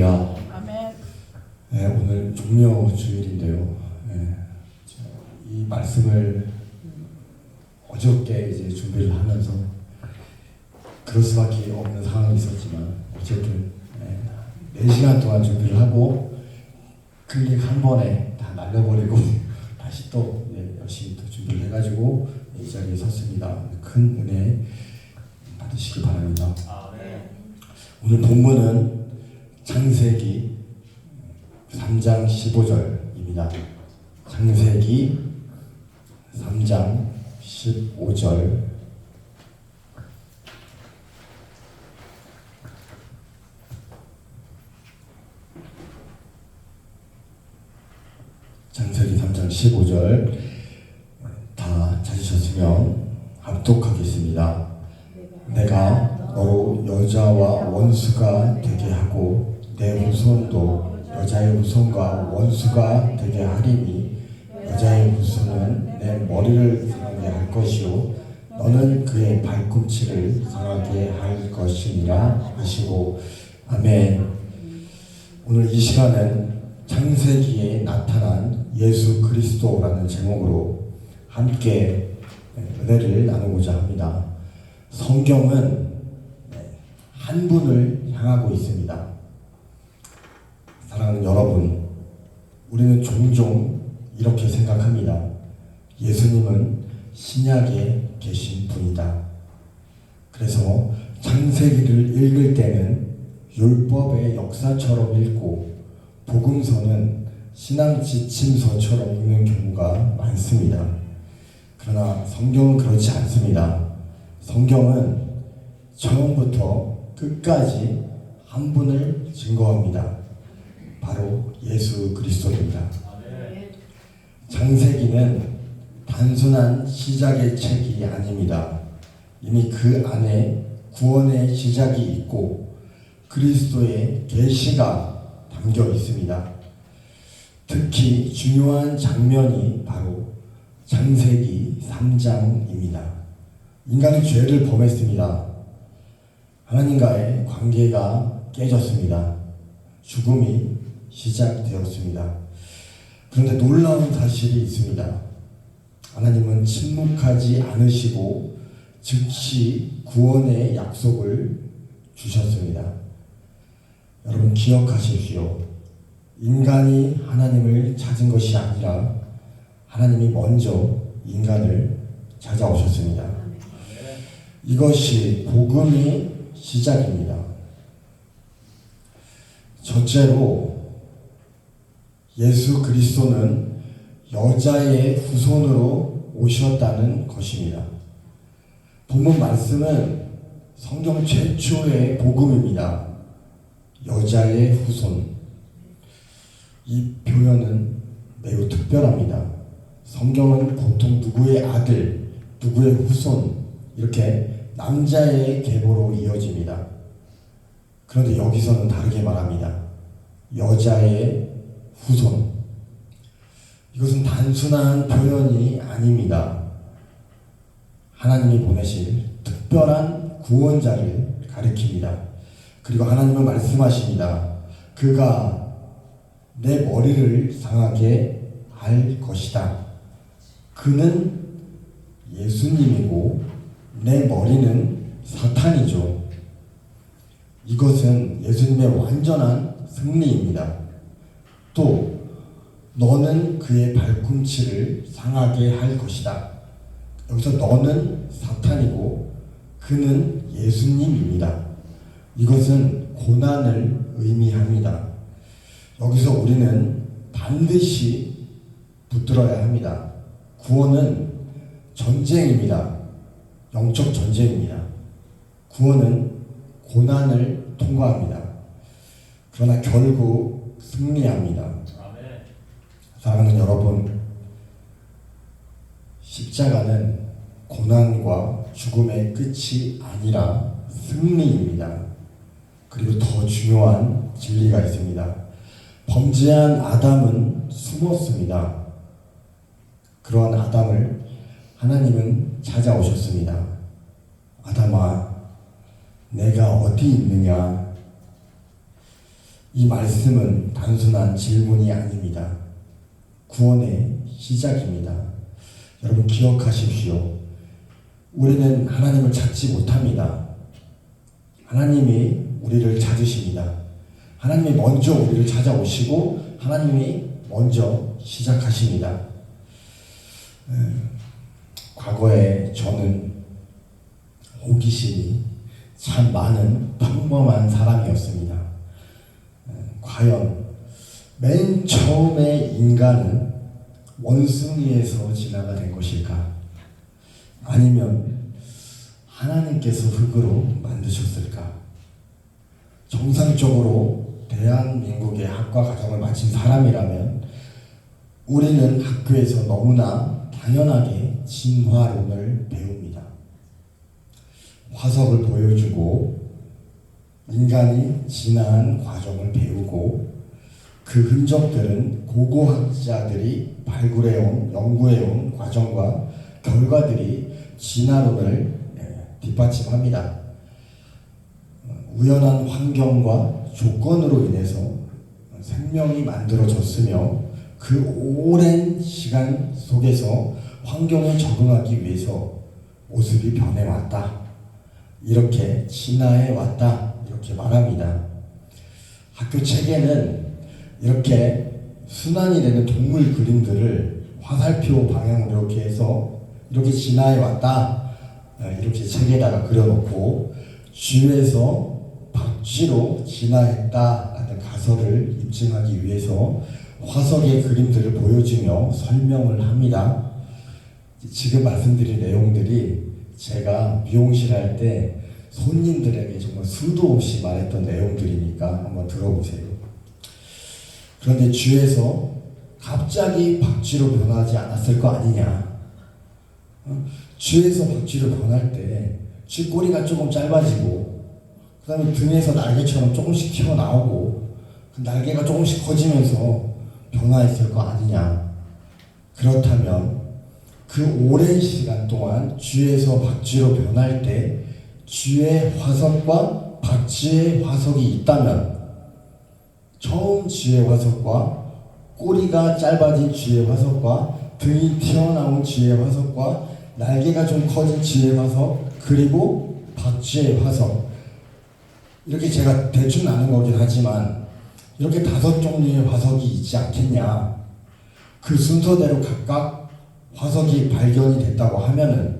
할렐루야. 아멘. 네, 오늘 종려 주일인데요. 네, 이 말씀을 어저께 이제 준비를 하면서 그럴 수밖에 없는 상황이 있었지만 어쨌든 4시간 동안 준비를 하고 클릭 한 번에 다 날려버리고 다시 또 열심히 또 준비를 해가지고 이 자리에 섰습니다. 큰 은혜 받으시기 바랍니다. 오늘 본문은 창세기 3장 15절입니다. 창세기 3장 15절. 창세기 3장 15절 다 찾으셨으면 합독하겠습니다. 내가 너로 여자와 원수가 되게 하고 내 후손도 여자의 후손과 원수가 되게 하리니 여자의 후손은 내 머리를 상하게 할 것이요 너는 그의 발꿈치를 상하게 할 것이니라 하시고. 아멘. 오늘 이 시간은 창세기에 나타난 예수 그리스도라는 제목으로 함께 은혜를 나누고자 합니다. 성경은 한 분을 향하고 있습니다. 사랑하는 여러분, 우리는 종종 이렇게 생각합니다. 예수님은 신약에 계신 분이다. 그래서 창세기를 읽을 때는 율법의 역사처럼 읽고 복음서는 신앙 지침서처럼 읽는 경우가 많습니다. 그러나 성경은 그렇지 않습니다. 성경은 처음부터 끝까지 한 분을 증거합니다. 바로 예수 그리스도입니다. 창세기는 단순한 시작의 책이 아닙니다. 이미 그 안에 구원의 시작이 있고 그리스도의 계시가 담겨 있습니다. 특히 중요한 장면이 바로 창세기 3장입니다. 인간이 죄를 범했습니다. 하나님과의 관계가 깨졌습니다. 죽음이 시작되었습니다. 그런데 놀라운 사실이 있습니다. 하나님은 침묵하지 않으시고 즉시 구원의 약속을 주셨습니다. 여러분 기억하십시오. 인간이 하나님을 찾은 것이 아니라 하나님이 먼저 인간을 찾아오셨습니다. 이것이 복음의 시작입니다. 첫째로 예수 그리스도는 여자의 후손으로 오셨다는 것입니다. 본문 말씀은 성경 최초의 복음입니다. 여자의 후손. 이 표현은 매우 특별합니다. 성경은 보통 누구의 아들, 누구의 후손 이렇게 남자의 계보로 이어집니다. 그런데 여기서는 다르게 말합니다. 여자의 후손. 이것은 단순한 표현이 아닙니다. 하나님이 보내실 특별한 구원자를 가리킵니다. 그리고 하나님은 말씀하십니다. 그가 내 머리를 상하게 할 것이다. 그는 예수님이고 내 머리는 사탄이죠. 이것은 예수님의 완전한 승리입니다. 또 너는 그의 발꿈치를 상하게 할 것이다. 여기서 너는 사탄이고 그는 예수님입니다. 이것은 고난을 의미합니다. 여기서 우리는 반드시 붙들어야 합니다. 구원은 전쟁입니다. 영적 전쟁입니다. 구원은 고난을 통과합니다. 그러나 결국 승리합니다. 사랑하는 여러분, 십자가는 고난과 죽음의 끝이 아니라 승리입니다. 그리고 더 중요한 진리가 있습니다. 범죄한 아담은 숨었습니다. 그러한 아담을 하나님은 찾아오셨습니다. 아담아, 내가 어디 있느냐? 이 말씀은 단순한 질문이 아닙니다. 구원의 시작입니다. 여러분 기억하십시오. 우리는 하나님을 찾지 못합니다. 하나님이 우리를 찾으십니다. 하나님이 먼저 우리를 찾아오시고 하나님이 먼저 시작하십니다. 과거에 저는 호기심이 참 많은 평범한 사람이었습니다. 과연 맨 처음에 인간은 원숭이에서 진화가 된 것일까? 아니면 하나님께서 흙으로 만드셨을까? 정상적으로 대한민국의 학과 과정을 마친 사람이라면 우리는 학교에서 너무나 당연하게 진화론을 배웁니다. 화석을 보여주고 인간이 진화한 과정을 배우고 그 흔적들은 고고학자들이 발굴해온, 연구해온 과정과 결과들이 진화론을 뒷받침합니다. 우연한 환경과 조건으로 인해서 생명이 만들어졌으며 그 오랜 시간 속에서 환경에 적응하기 위해서 모습이 변해왔다. 이렇게 진화해왔다. 이렇게 말합니다. 학교 책에는 이렇게 순환이 되는 동물 그림들을 화살표 방향으로 이렇게 해서 이렇게 진화해왔다. 이렇게 책에다가 그려놓고 쥐에서 박쥐로 진화했다라는 가설을 입증하기 위해서 화석의 그림들을 보여주며 설명을 합니다. 지금 말씀드린 내용들이 제가 미용실 할 때 손님들에게 정말 수도 없이 말했던 내용들이니까 한번 들어보세요. 그런데 쥐에서 갑자기 박쥐로 변하지 않았을 거 아니냐. 쥐에서 박쥐로 변할 때 쥐 꼬리가 조금 짧아지고 그 다음에 등에서 날개처럼 조금씩 튀어나오고 그 날개가 조금씩 커지면서 변화했을 거 아니냐. 그렇다면 그 오랜 시간 동안 쥐에서 박쥐로 변할 때 쥐의 화석과 박쥐의 화석이 있다면 처음 쥐의 화석과 꼬리가 짧아진 쥐의 화석과 등이 튀어나온 쥐의 화석과 날개가 좀 커진 쥐의 화석 그리고 박쥐의 화석 이렇게 제가 대충 나눈 거긴 하지만 이렇게 5종류의 화석이 있지 않겠냐. 그 순서대로 각각 화석이 발견이 됐다고 하면은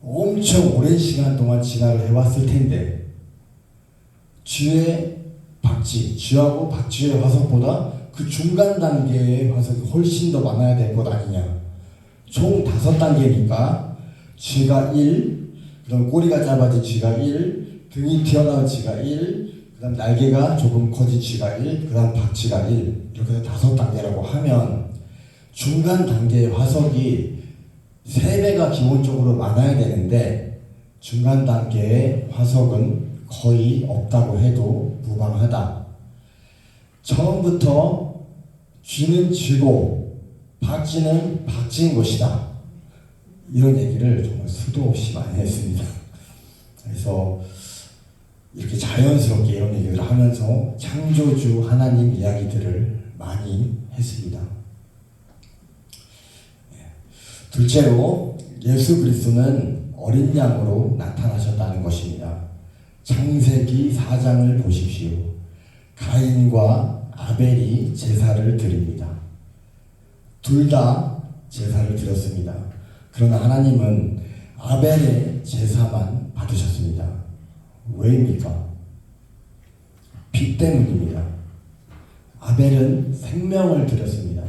엄청 오랜 시간 동안 진화를 해왔을 텐데 쥐의 박쥐, 쥐하고 박쥐의 화석보다 그 중간 단계의 화석이 훨씬 더 많아야 될 것 아니냐. 총 5단계니까 쥐가 1, 그 다음 꼬리가 짧아진 쥐가 1, 등이 튀어나온 쥐가 1, 그 다음 날개가 조금 커진 쥐가 1, 그 다음 박쥐가 1 이렇게 해서 5단계라고 하면 중간 단계의 화석이 3배가 기본적으로 많아야 되는데 중간 단계의 화석은 거의 없다고 해도 무방하다. 처음부터 쥐는 쥐고 박쥐는 박쥐인 것이다. 이런 얘기를 정말 수도 없이 많이 했습니다. 그래서 이렇게 자연스럽게 이런 얘기를 하면서 창조주 하나님 이야기들을 많이 했습니다. 둘째로 예수 그리스도는 어린 양으로 나타나셨다는 것입니다. 창세기 4장을 보십시오. 가인과 아벨이 제사를 드립니다. 둘 다 제사를 드렸습니다. 그러나 하나님은 아벨의 제사만 받으셨습니다. 왜입니까? 피 때문입니다. 아벨은 생명을 드렸습니다.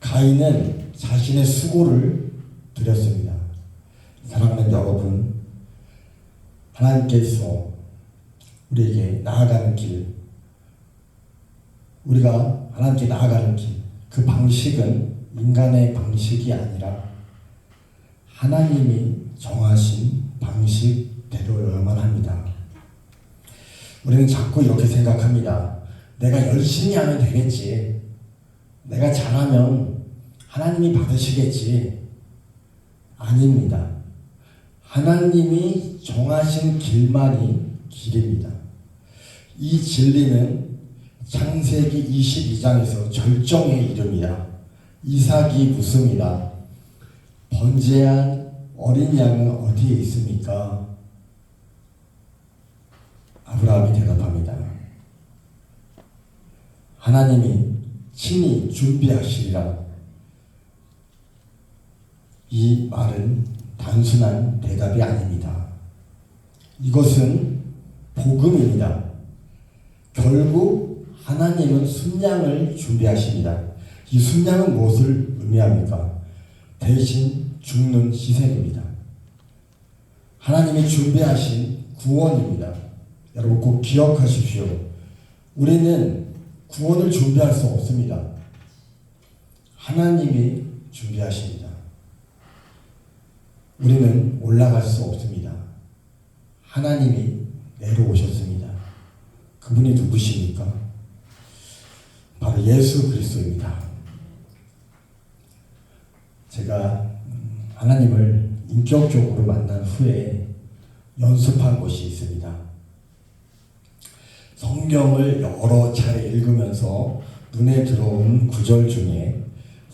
가인은 자신의 수고를 드렸습니다. 사랑하는 여러분, 하나님께서 우리에게 나아가는 길, 우리가 하나님께 나아가는 길, 그 방식은 인간의 방식이 아니라 하나님이 정하신 방식대로여야만 합니다. 우리는 자꾸 이렇게 생각합니다. 내가 열심히 하면 되겠지. 내가 잘하면 하나님이 받으시겠지. 아닙니다. 하나님이 정하신 길만이 길입니다. 이 진리는 창세기 22장에서 절정에 이릅니다. 이삭이 묻습니다. 번제한 어린 양은 어디에 있습니까? 아브라함이 대답합니다. 하나님이 친히 준비하시리라. 이 말은 단순한 대답이 아닙니다. 이것은 복음입니다. 결국 하나님은 순양을 준비하십니다. 이 순양은 무엇을 의미합니까? 대신 죽는 희생입니다. 하나님이 준비하신 구원입니다. 여러분 꼭 기억하십시오. 우리는 구원을 준비할 수 없습니다. 하나님이 준비하십니다. 우리는 올라갈 수 없습니다. 하나님이 내려오셨습니다. 그분이 누구십니까? 바로 예수 그리스도입니다. 제가 하나님을 인격적으로 만난 후에 연습한 것이 있습니다. 성경을 여러 차례 읽으면서 눈에 들어온 구절 중에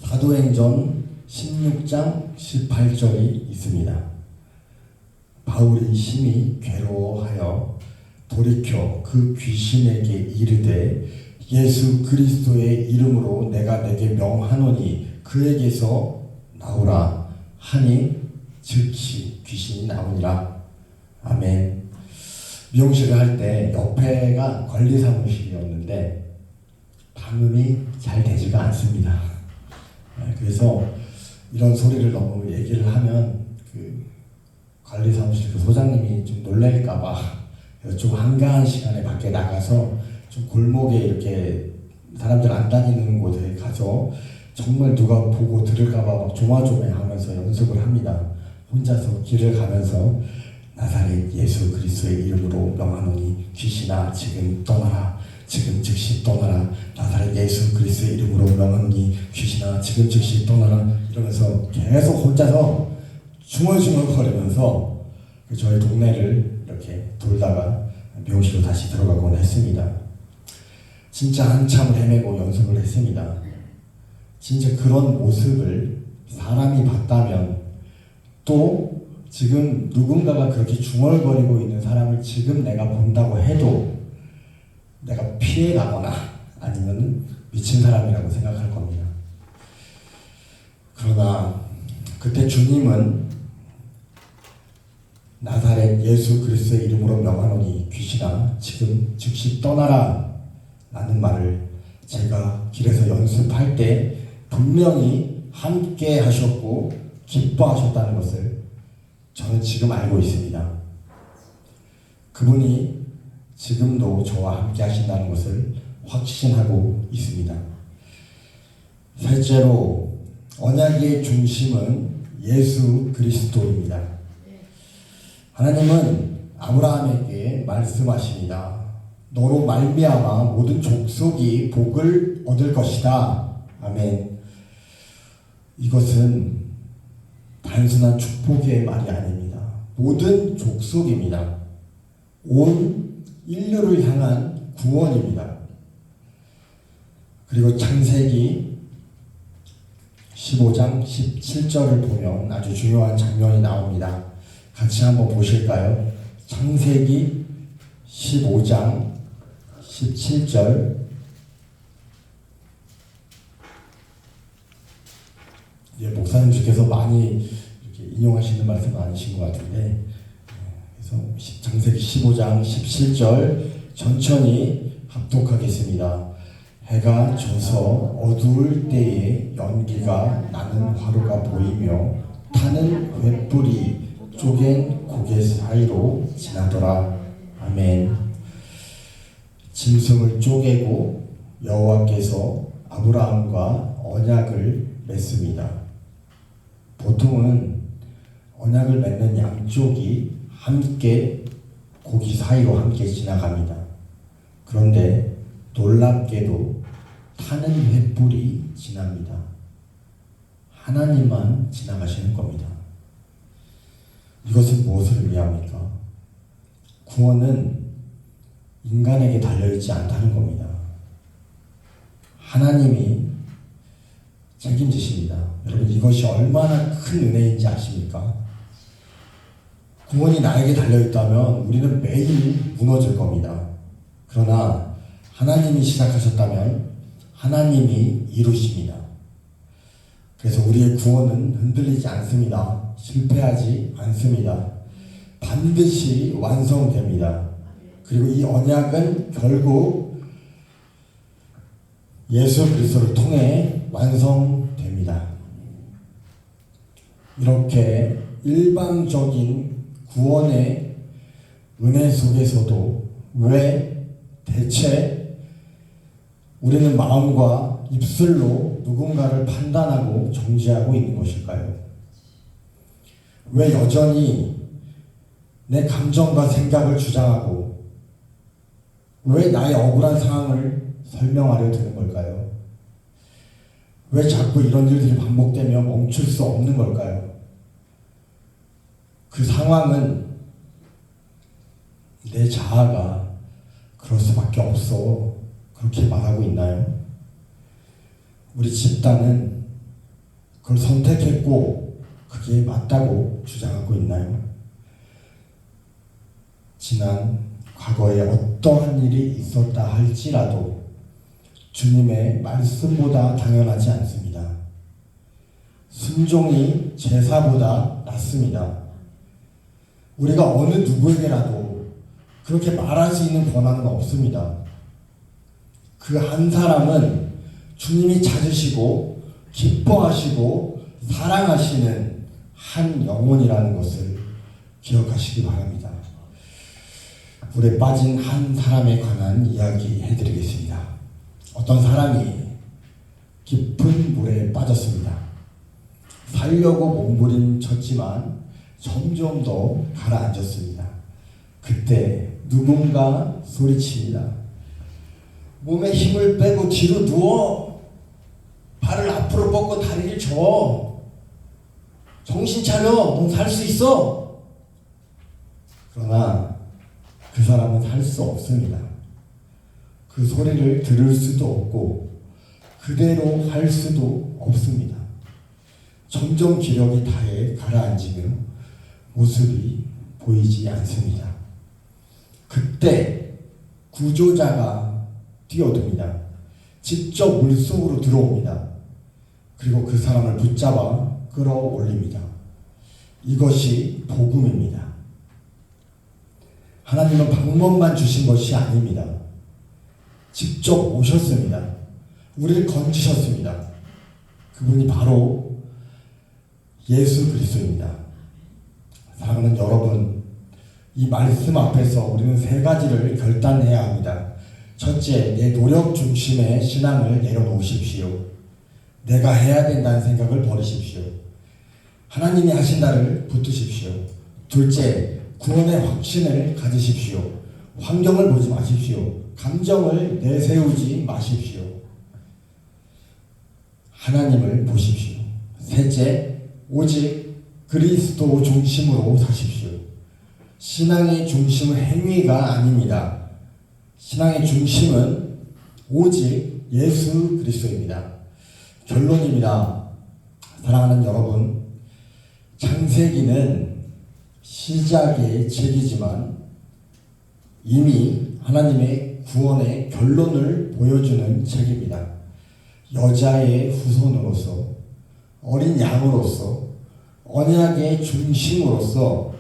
사도행전 16장 18절이 있습니다. 바울이 심히 괴로워하여 돌이켜 그 귀신에게 이르되 예수 그리스도의 이름으로 내가 내게 명하노니 그에게서 나오라 하니 즉시 귀신이 나오니라. 아멘. 미용실을 할 때 옆에가 관리사무실이었는데 방음이 잘 되지가 않습니다. 그래서 이런 소리를 너무 얘기를 하면 그 관리사무실 그 소장님이 좀 놀랄까봐 좀 한가한 시간에 밖에 나가서 좀 골목에 이렇게 사람들 안 다니는 곳에 가서 정말 누가 보고 들을까봐 막 조마조마하면서 연습을 합니다. 혼자서 길을 가면서 나사렛 예수 그리스도의 이름으로 명하노니 귀신아 지금 떠나라. 지금 즉시 떠나라. 나사렛 예수 그리스도의 이름으로 명하노니 귀신아 지금 즉시 떠나라. 이러면서 계속 혼자서 중얼중얼거리면서 저희 동네를 이렇게 돌다가 미용실로 다시 들어가곤 했습니다. 진짜 한참을 헤매고 연습을 했습니다. 진짜 그런 모습을 사람이 봤다면 또 지금 누군가가 그렇게 중얼거리고 있는 사람을 지금 내가 본다고 해도 내가 피해가거나 아니면 미친 사람이라고 생각할 겁니다. 그러나 그때 주님은 나사렛 예수 그리스도의 이름으로 명하노니 귀신아 지금 즉시 떠나라 라는 말을 제가 길에서 연습할 때 분명히 함께 하셨고 기뻐하셨다는 것을 저는 지금 알고 있습니다. 그분이 지금도 저와 함께 하신다는 것을 확신하고 있습니다. 셋째로 언약의 중심은 예수 그리스도입니다. 하나님은 아브라함에게 말씀하십니다. 너로 말미암아 모든 족속이 복을 얻을 것이다. 아멘. 이것은 단순한 축복의 말이 아닙니다. 모든 족속입니다. 온 인류를 향한 구원입니다. 그리고 창세기 15장 17절을 보면 아주 중요한 장면이 나옵니다. 같이 한번 보실까요? 창세기 15장 17절 목사님께서 많이 이렇게 인용하시는 말씀 아니신 것 같은데 그래서 창세기 15장 17절 천천히 합독하겠습니다. 해가 져서 어두울 때에 연기가 나는 화로가 보이며 타는 횃불이 쪼갠 고개 사이로 지나더라. 아멘. 짐승을 쪼개고 여호와께서 아브라함과 언약을 맺습니다. 보통은 언약을 맺는 양쪽이 함께 고기 사이로 함께 지나갑니다. 그런데 놀랍게도 타는 횃불이 지납니다. 하나님만 지나가시는 겁니다. 이것은 무엇을 의미합니까? 구원은 인간에게 달려있지 않다는 겁니다. 하나님이 책임지십니다. 여러분, 이것이 얼마나 큰 은혜인지 아십니까? 구원이 나에게 달려있다면 우리는 매일 무너질 겁니다. 그러나 하나님이 시작하셨다면 하나님이 이루십니다. 그래서 우리의 구원은 흔들리지 않습니다. 실패하지 않습니다. 반드시 완성됩니다. 그리고 이 언약은 결국 예수 그리스도를 통해 완성됩니다. 이렇게 일방적인 구원의 은혜 속에서도 왜 대체 우리는 마음과 입술로 누군가를 판단하고 정죄하고 있는 것일까요? 왜 여전히 내 감정과 생각을 주장하고 왜 나의 억울한 상황을 설명하려 드는 걸까요? 왜 자꾸 이런 일들이 반복되며 멈출 수 없는 걸까요? 그 상황은 내 자아가 그럴 수밖에 없어 그렇게 말하고 있나요? 우리 집단은 그걸 선택했고 그게 맞다고 주장하고 있나요? 지난 과거에 어떠한 일이 있었다 할지라도 주님의 말씀보다 당연하지 않습니다. 순종이 제사보다 낫습니다. 우리가 어느 누구에게라도 그렇게 말할 수 있는 권한은 없습니다. 그 한 사람은 주님이 찾으시고 기뻐하시고 사랑하시는 한 영혼이라는 것을 기억하시기 바랍니다. 물에 빠진 한 사람에 관한 이야기 해드리겠습니다. 어떤 사람이 깊은 물에 빠졌습니다. 살려고 몸부림쳤지만 점점 더 가라앉았습니다. 그때 누군가 소리칩니다. 몸에 힘을 빼고 뒤로 누워 발을 앞으로 뻗고 다리를 저 정신 차려 넌 살 수 있어. 그러나 그 사람은 살 수 없습니다. 그 소리를 들을 수도 없고 그대로 할 수도 없습니다. 점점 기력이 다해 가라앉으며 모습이 보이지 않습니다. 그때 구조자가 뛰어듭니다. 직접 물속으로 들어옵니다. 그리고 그 사람을 붙잡아 끌어올립니다. 이것이 복음입니다. 하나님은 방법만 주신 것이 아닙니다. 직접 오셨습니다. 우리를 건지셨습니다. 그분이 바로 예수 그리스도입니다. 사랑하는 여러분, 이 말씀 앞에서 우리는 세 가지를 결단해야 합니다. 첫째, 내 노력 중심의 신앙을 내려놓으십시오. 내가 해야 된다는 생각을 버리십시오. 하나님이 하신다를 붙드십시오. 둘째, 구원의 확신을 가지십시오. 환경을 보지 마십시오. 감정을 내세우지 마십시오. 하나님을 보십시오. 셋째, 오직 그리스도 중심으로 사십시오. 신앙의 중심은 행위가 아닙니다. 신앙의 중심은 오직 예수 그리스도입니다. 결론입니다. 사랑하는 여러분, 창세기는 시작의 책이지만 이미 하나님의 구원의 결론을 보여주는 책입니다. 여자의 후손으로서, 어린 양으로서, 언약의 중심으로서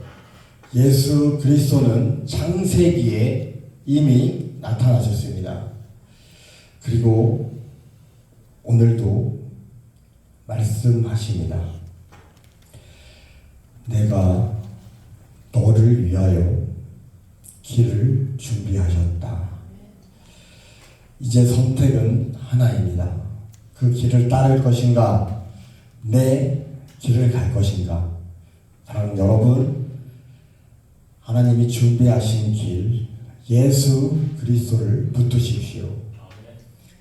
예수 그리스도는 창세기에 이미 나타나셨습니다. 그리고 오늘도 말씀하십니다. 내가 너를 위하여 길을 준비하셨다. 이제 선택은 하나입니다. 그 길을 따를 것인가, 내 길을 갈 것인가. 사랑하는 여러분, 하나님이 준비하신 길, 예수 그리스도를 붙드십시오.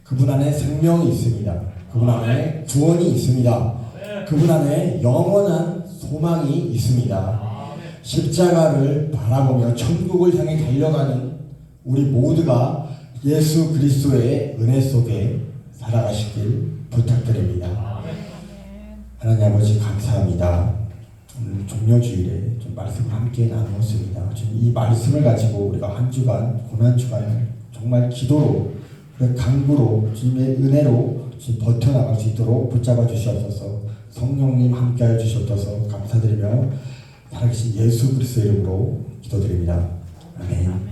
그분 안에 생명이 있습니다. 그분 안에 구원이 있습니다. 그분 안에 영원한 소망이 있습니다. 십자가를 바라보며 천국을 향해 달려가는 우리 모두가 예수 그리스도의 은혜 속에 살아가시길 부탁드립니다. 하나님 아버지 감사합니다. 오늘 종료주일에 좀 말씀을 함께 나누었습니다. 이 말씀을 가지고 우리가 한 주간 고난 주간을 정말 기도로 강구로 주님의 은혜로 버텨나갈 수 있도록 붙잡아 주시옵소서. 성령님 함께하여 주시옵소서. 감사드리며 살아계신 예수 그리스도의 이름으로 기도드립니다. 아멘.